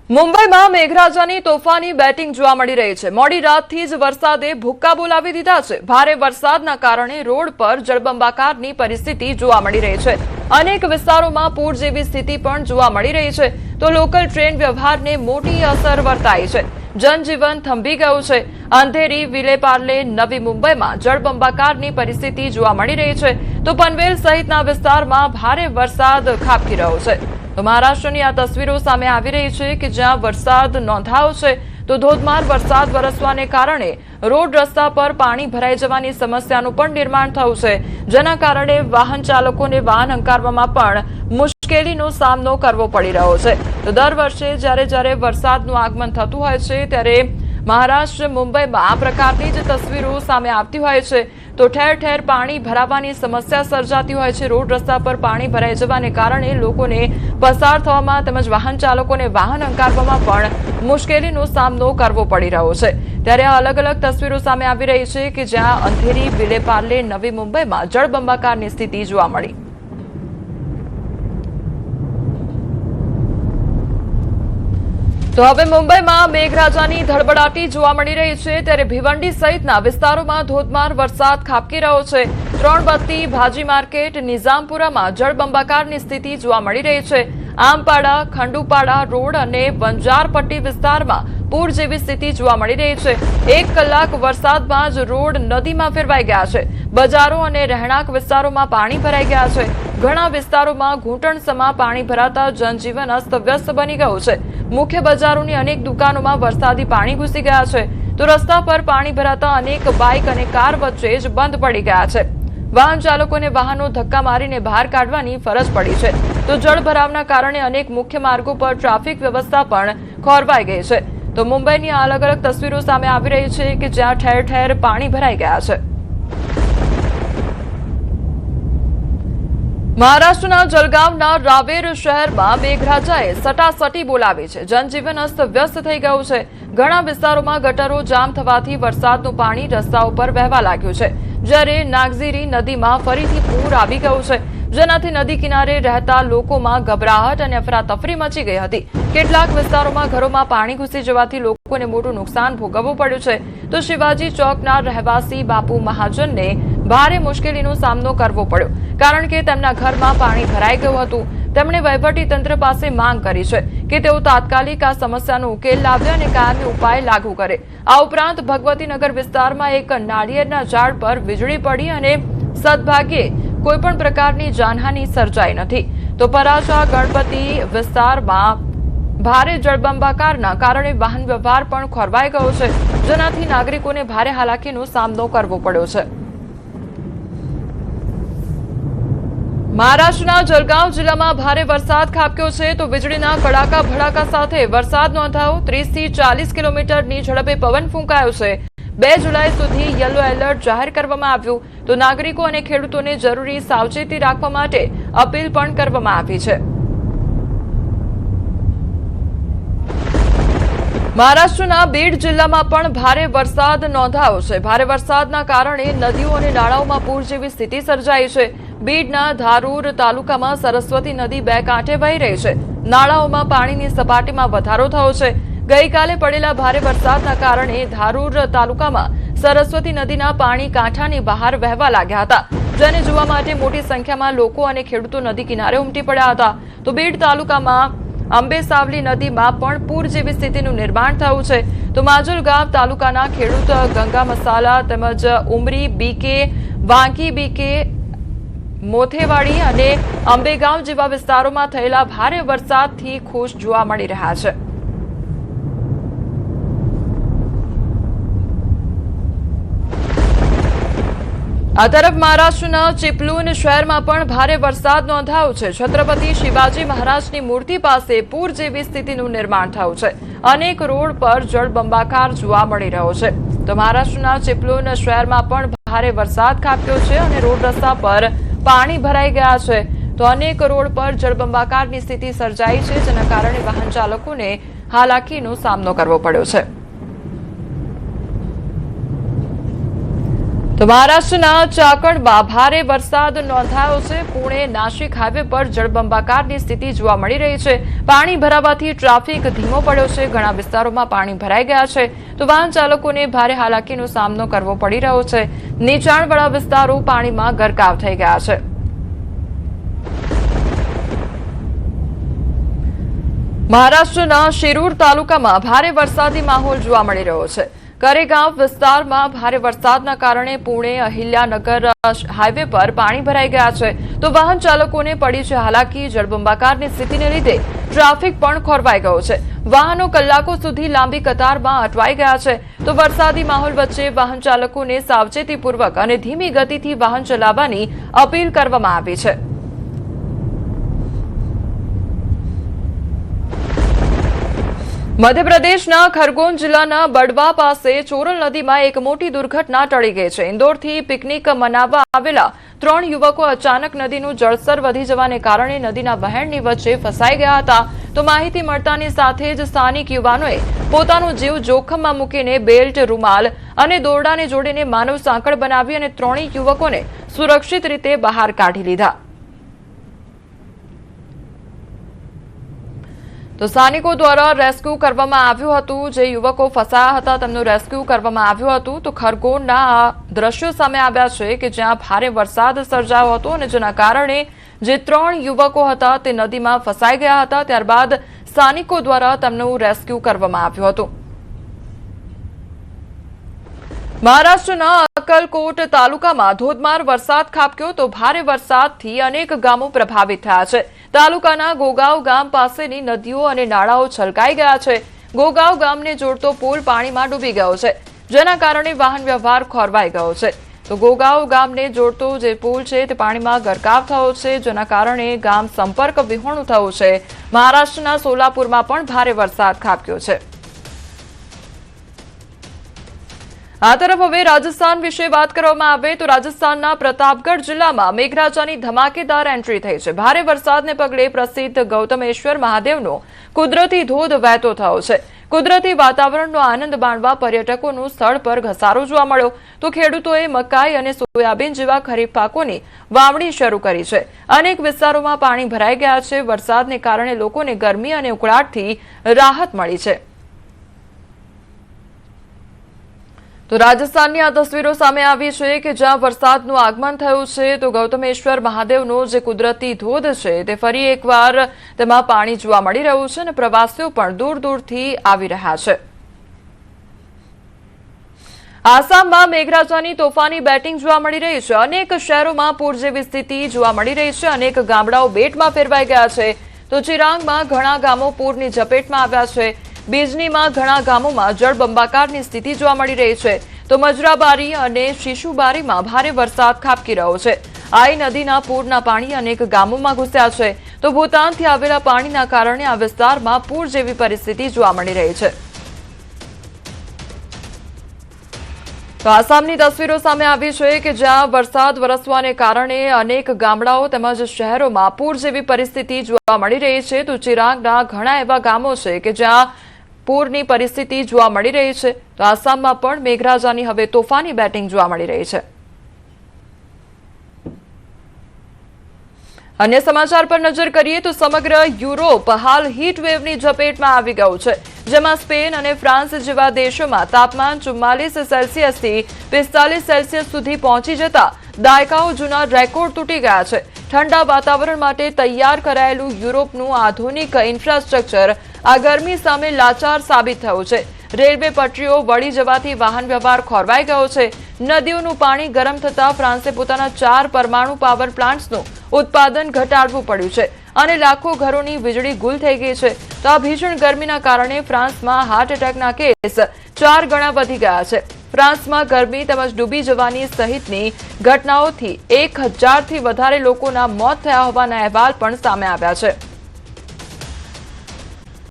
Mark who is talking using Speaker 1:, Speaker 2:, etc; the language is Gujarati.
Speaker 1: મુંબઈમાં મેઘરાજાની તોફાની બેટિંગ જોવા મળી રહી છે। મોડી રાતથી જ વરસાદે ભૂક્કા બોલાવી દીધા છે। ભારે વરસાદના કારણે રોડ પર જળબંબાકારની પરિસ્થિતિ જોવા મળી રહી છે। અનેક વિસ્તારોમાં પૂર જેવી સ્થિતિ પણ જોવા મળી રહી છે, તો લોકલ ટ્રેન વ્યવહારને મોટી અસર વર્તાઈ છે। જનજીવન થંભી ગયું છે। અંધેરી, વિલેપાર્લે, નવી મુંબઈમાં જળબંબાકારની પરિસ્થિતિ જોવા મળી રહી છે, તો પનવેલ સહિતના વિસ્તારમાં ભારે વરસાદ ખાબકી રહ્યો છે। તો મહારાષ્ટ્રની આ તસવીરો સામે આવી રહી છે કે જ્યાં વરસાદ નોંધાયો છે, તો ધોધમાર વરસાદ વરસવાને કારણે રોડ રસ્તા પર પાણી ભરાઈ જવાની સમસ્યાનું પણ નિર્માણ થયું છે, જેના કારણે વાહન ચાલકોને વાહન હંકારવામાં પણ મુશ્કેલીનો સામનો કરવો પડી રહ્યો છે। તો દર વર્ષે જ્યારે વરસાદનું આગમન થતું હોય છે, ત્યારે મહારાષ્ટ્ર, મુંબઈમાં આ પ્રકારની જ તસવીરો સામે આવતી હોય છે। તો ઠેર ઠેર પાણી ભરાવાની સમસ્યા સર્જાતી હોય છે। રોડ રસ્તા પર પાણી ભરાઈ જવાને કારણે લોકોને પસાર થવામાં તેમજ વાહન ચાલકોને વાહન હંકારવામાં પણ મુશ્કેલીનો સામનો કરવો પડી રહ્યો છે। ત્યારે અલગ અલગ તસવીરો સામે આવી રહી છે કે જ્યાં અંધેરી, વિલેપાર્લે, નવી મુંબઈમાં જળબંબાકારની સ્થિતિ જોવા મળી। તો હવે મુંબઈમાં મેઘરાજાની ધડબડાટી જોવા મળી રહી છે, ત્યારે ભિવંડી સહિતના વિસ્તારોમાં ધોધમાર વરસાદ ખાબકી રહ્યો છે। ત્રણબત્તી, ભાજી માર્કેટ, નિઝામપુરામાં જળબંબાકારની સ્થિતિ જોવા મળી રહી છે। આમપાડા, ખંડુપાડા રોડ અને બંજારપટ્ટી વિસ્તારમાં પૂર જેવી સ્થિતિ જોવા મળી રહી છે। 1 કલાક વરસાદમાં જ રોડ નદીમાં ફેરવાઈ ગયા છે। બજારો અને રહેણાંક વિસ્તારોમાં પાણી ભરાઈ ગયા છે। ઘણા વિસ્તારોમાં ઘૂંટણસમા પાણી ભરાતા જનજીવન અસ્તવ્યસ્ત બની ગયું છે। મુખ્ય બજારોની અનેક દુકાનોમાં વરસાદી પાણી ઘૂસી ગયા છે, તો રસ્તા પર પાણી ભરાતા અનેક બાઇક અને કાર વચ્ચે જ બંધ પડી ગયા છે। વાહન ચાલકોને વાહનો ધક્કા મારીને બહાર કાઢવાની ફરજ પડી છે। તો જળભરાવના કારણે અનેક મુખ્ય માર્ગો પર ટ્રાફિક વ્યવસ્થા પણ ખોરવાઈ ગઈ છે। તો મુંબઈની અલગ અલગ તસવીરો સામે આવી રહી છે કે જ્યાં ઠેર ઠેર પાણી ભરાઈ ગયા છે। મહારાષ્ટ્રના જલગાવના રાવેર શહેરમાં મેઘરાજાએ સટાસટી બોલાવી છે। જનજીવન અસ્તવ્યસ્ત થઈ ગયું છે। ઘણા વિસ્તારોમાં ગટરો જામ થવાથી વરસાદનું પાણી રસ્તાઓ પર વહેવા લાગ્યું છે, જ્યારે નાગઝીરી નદીમાં ફરીથી પૂર આવી ગયું છે, જેનાથી નદી કિનારે રહેતા લોકોમાં ગભરાહટ અને અફરાતફરી મચી ગઈ હતી। કેટલાક વિસ્તારોમાં ઘરોમાં પાણી ઘૂસી જવાથી લોકોને મોટું નુકસાન ભોગવવું પડ્યું છે। તો શિવાજી ચોકના રહેવાસી બાપુ મહાજનને ભારે મુશ્કેલીનો સામનો કરવો પડ્યો, કારણ કે તેમના ઘરમાં પાણી ભરાઈ ગયું હતું। તેમણે વહીવટીતંત્ર પાસે માંગ કરી છે કે તેઓ તાત્કાલિક આ સમસ્યાનો ઉકેલ લાવે અને કાયમી ઉપાય લાગુ કરે। આ ઉપરાંત ભગવતીનગર વિસ્તારમાં એક નાળિયેરના ઝાડ પર વીજળી પડી અને સદભાગ્યે કોઈપણ પ્રકારની જાનહાનિ સર્જાઈ નથી। તો પરાશા, ગણપતિ વિસ્તારમાં ભારે જળબંબાકારના કારણે વાહન વ્યવહાર પણ ખોરવાઈ ગયો છે, જેનાથી નાગરિકોને ભારે હાલાકીનો સામનો કરવો પડ્યો છે। મહારાષ્ટ્રના જલગાંવ જિલ્લામાં ભારે વરસાદ ખાબક્યો છે, તો વીજળીના કડાકા ભડાકા સાથે વરસાદ નોંધાયો। 30 થી 40 કિલોમીટરની ઝડપે પવન ફૂંકાયો છે। 2 જુલાઈ સુધી યલો એલર્ટ જાહેર કરવામાં આવ્યું, તો નાગરિકો અને ખેડૂતોને જરૂરી સાવચેતી રાખવા માટે અપીલ પણ કરવામાં આવી છે। મહારાષ્ટ્રના બીડ જિલ્લામાં પણ ભારે વરસાદ નોંધાયો છે। ભારે વરસાદના કારણે નદીઓ અને નાળાઓમાં પૂર જેવી સ્થિતિ સર્જાઈ છે। બીડના ધારૂર તાલુકામાં સરસ્વતી નદી 2 કાંઠે વહી રહી છે। નાળાઓમાં પાણીની સપાટીમાં વધારો થયો છે। ગઈકાલે પડેલા ભારે વરસાદના કારણે ધારૂર તાલુકામાં સરસ્વતી નદીના પાણી કાંઠાની બહાર વહેવા લાગ્યા હતા, જેને જોવા માટે મોટી સંખ્યામાં લોકો અને ખેડૂતો નદી કિનારે ઉમટી પડ્યા હતા। તો બીડ તાલુકામાં અંબેસાવલી નદીમાં પણ પૂર જેવી સ્થિતિનું નિર્માણ થયું છે। તો માજલગાંવ તાલુકાના ખેડૂત ગંગા મસાલા તેમજ ઉમરી, બીકે, વાંકી બીકે, મોથેવાડી અને અંબેગાંવ જેવા વિસ્તારોમાં થયેલા ભારે વરસાદથી ખુશ જોવા મળી રહ્યા છે। આ તરફ મહારાષ્ટ્રના ચિપલૂન શહેરમાં પણ ભારે વરસાદ નોંધાયો છે। છત્રપતિ શિવાજી મહારાજની મૂર્તિ પાસે પૂર જેવી સ્થિતિનું નિર્માણ થયું છે। અનેક રોડ પર જળબંબાકાર જોવા મળી રહ્યો છે। તો મહારાષ્ટ્રના ચિપલૂન શહેરમાં પણ ભારે વરસાદ ખાબક્યો છે અને રોડ રસ્તા પર પાણી ભરાઈ ગયા છે। તો અનેક રોડ પર જળબંબાકારની સ્થિતિ સર્જાઈ છે, જેના કારણે વાહન ચાલકોને હાલાકીનો સામનો કરવો પડ્યો છે। તો મહારાષ્ટ્રના ચાકણમાં ભારે વરસાદ નોંધાયો છે. પુણે નાસિક હાઈવે પર જળબંબાકારની સ્થિતિ જોવા મળી રહી છે. પાણી ભરાવાથી ટ્રાફિક ધીમો પડ્યો છે. ઘણા વિસ્તારોમાં પાણી ભરાઈ ગયા છે, તો વાહન ચાલકોને ભારે હાલાકીનો સામનો કરવો પડી રહ્યો છે. નીચાણવાળા વિસ્તારો પાણીમાં ગરકાવ થઈ ગયા છે. મહારાષ્ટ્રના શિરૂર તાલુકામાં ભારે વરસાદી માહોલ જોવા મળી રહ્યો છે. કરેગાંવ વિસ્તારમાં ભારે વરસાદના કારણે પુણે અહિલ્યાનગર હાઈવે પર પાણી ભરાઈ ગયા છે, તો વાહન ચાલકોને પડી છે હાલાકી. જળબંબાકારની સ્થિતિને લીધે ટ્રાફિક પણ ખોરવાઈ ગયો છે. વાહનો કલાકો સુધી લાંબી કતારમાં અટવાઈ ગયા છે, તો વરસાદી માહોલ વચ્ચે વાહન ચાલકોને સાવચેતીપૂર્વક અને ધીમી ગતિથી વાહન ચલાવવાની અપીલ કરવામાં આવી છે. મધ્યપ્રદેશના ખરગોન જિલ્લાના બડવા પાસે ચોરલ નદીમાં એક મોટી દુર્ઘટના ટળી ગઈ છે. ઇન્દોરથી પિકનિક મનાવવા આવેલા 3 યુવકો અચાનક નદીનું જળસ્તર વધી જવાને કારણે નદીના વહેણની વચ્ચે ફસાઈ ગયા હતા. તો માહિતી મળતાની સાથે જ સ્થાનિક યુવાનોએ પોતાનો જીવ જોખમમાં મૂકીને બેલ્ટ, રૂમાલ અને દોરડાને જોડીને માનવ સાંકળ બનાવી અને 3 યુવકોને સુરક્ષિત રીતે બહાર કાઢી લીધા. તો સ્થાનિકો દ્વારા રેસ્ક્યુ કરવામાં આવ્યું હતું. જે યુવકો ફસાયા હતા તેમનું રેસ્ક્યુ કરવામાં આવ્યું હતું. તો ખરગોનના આ દ્રશ્યો સામે આવ્યા છે કે જ્યાં ભારે વરસાદ સર્જાયો હતો અને જેના કારણે જે 3 યુવકો હતા તે નદીમાં ફસાઈ ગયા હતા. ત્યારબાદ સ્થાનિકો દ્વારા તેમનું રેસ્ક્યુ કરવામાં આવ્યું હતું. મહારાષ્ટ્રના અક્કલકોટ તાલુકામાં ધોધમાર વરસાદ ખાબક્યો, તો ભારે વરસાદથી અનેક ગામો પ્રભાવિત થયા છે. તાલુકાના ગોગાવ ગામ પાસેની નદીઓ અને નાળાઓ છલકાઈ ગયા છે. ગોગાવ ગામને જોડતો પુલ પાણીમાં ડૂબી ગયો છે, જેના કારણે વાહન વ્યવહાર ખોરવાઈ ગયો છે. તો ગોગાવ ગામને જોડતો જે પુલ છે તે પાણીમાં ગરકાવ થયો છે, જેના કારણે ગામ સંપર્ક વિહોણું થયું છે. મહારાષ્ટ્રના સોલાપુરમાં પણ ભારે વરસાદ ખાબક્યો છે. આ તરફ હવે રાજસ્થાન વિશે વાત કરવામાં આવે તો રાજસ્થાનના પ્રતાપગઢ જિલ્લામાં મેઘરાજાની ધમાકેદાર એન્ટ્રી થઈ છે. ભારે વરસાદને પગલે પ્રસિદ્ધ ગૌતમેશ્વર મહાદેવનો કુદરતી ધોધ વહેતો થયો છે. કુદરતી વાતાવરણનો આનંદ માણવા પર્યટકોનું સ્થળ પર ઘસારો જોવા મળ્યો, તો ખેડૂતોએ મકાઈ અને સોયાબીન જેવા ખરીફ પાકોની વાવણી શરૂ કરી છે. અનેક વિસ્તારોમાં પાણી ભરાઈ ગયા છે. વરસાદને કારણે લોકોને ગરમી અને ઉકળાટથી રાહત મળી છે. તો રાજસ્થાનની આ તસવીરો સામે આવી છે કે જ્યાં વરસાદનું આગમન થયું છે. તો ગૌતમેશ્વર મહાદેવનો જે કુદરતી ધોધ છે તે ફરી એકવાર તેમાં પાણી જોવા મળી રહ્યું છે અને પ્રવાસીઓ પણ દૂર દૂરથી આવી રહ્યા છે. આસામમાં મેઘરાજાની તોફાની બેટિંગ જોવા મળી રહી છે. અનેક શહેરોમાં પૂર જેવી સ્થિતિ જોવા મળી રહી છે. અનેક ગામડાઓ બેટમાં ફેરવાઈ ગયા છે. તો ચિરાંગમાં ઘણા ગામો પૂરની ઝપેટમાં આવ્યા છે. બીજનીમાં ઘણા ગામોમાં જળબંબાકારની સ્થિતિ જોવા મળી રહી છે. તો મજરાબારી અને શિશુબારીમાં ભારે વરસાદ ખાબકી રહ્યો છે. આઈ નદીના પૂરના પાણી અનેક ગામોમાં ઘૂસ્યા છે. તો ભૂતાનથી આવેલા પાણીના કારણે આ વિસ્તારમાં પૂર જેવી પરિસ્થિતિ જોવા મળી રહી છે. તો આસામની તસવીરો સામે આવી છે કે જ્યાં વરસાદ વરસવાને કારણે અનેક ગામડાઓ તેમજ શહેરોમાં પૂર જેવી પરિસ્થિતિ જોવા મળી રહી છે. તો ચિરાંગના ઘણા એવા ગામો છે કે જ્યાં પૂરની પરિસ્થિતિ જોવા મળી રહી છે. તો આસામમાં પણ મેઘરાજાની હવે તોફાની બેટિંગ જોવા મળી રહી છે. અન્ય સમાચાર પર નજર કરીએ તો સમગ્ર યુરોપ હાલ હીટ વેવની ઝપેટમાં આવી ગયું છે, જેમાં સ્પેન અને ફ્રાન્સ જેવા દેશોમાં તાપમાન 44 સેલ્સિયસથી 45 સેલ્સિયસ સુધી પહોંચી જતા દાયકાઓ જૂના રેકોર્ડ તૂટી ગયા છે. ઠંડા વાતાવરણ માટે તૈયાર કરાયેલું યુરોપનું આધુનિક ઇન્ફ્રાસ્ટ્રક્ચર આ ગરમી સામે લાચાર સાબિત થયું છે. રેલવે પટરીઓ વળી જવાથી વાહન વ્યવહાર ખોરવાઈ ગયો છે. નદીઓનું પાણી ગરમ થતા ફ્રાન્સે પોતાના 4 પરમાણુ પાવર પ્લાન્ટ્સનું ઉત્પાદન ઘટાડવું પડ્યું છે અને લાખો ઘરોની વીજળી ગુલ થઈ ગઈ છે. તો આ ભીષણ ગરમીના કારણે ફ્રાન્સમાં હાર્ટ એટેકના કેસ 4 ગણા વધી ગયા છે. ફ્રાન્સમાં ગરમી તેમજ ડૂબી જવાની સહિતની ઘટનાઓથી 1000થી વધારે લોકોના મોત થયા હોવાના અહેવાલ પણ સામે આવ્યા છે.